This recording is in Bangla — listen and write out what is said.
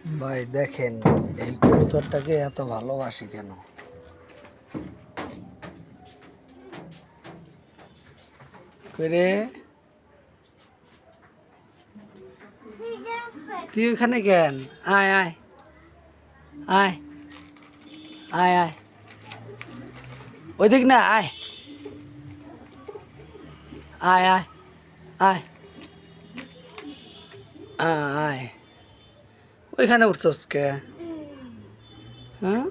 ভাই দেখেন এই কবুতরটাকে এত ভালোবাসি কেন? করে তুই ওখানে কেন? আয় আয় আয় আয় আয়, ওইদিক না, আয় আয় আয় আয় আয়, ওইখানে উঠছস কে? হ্যাঁ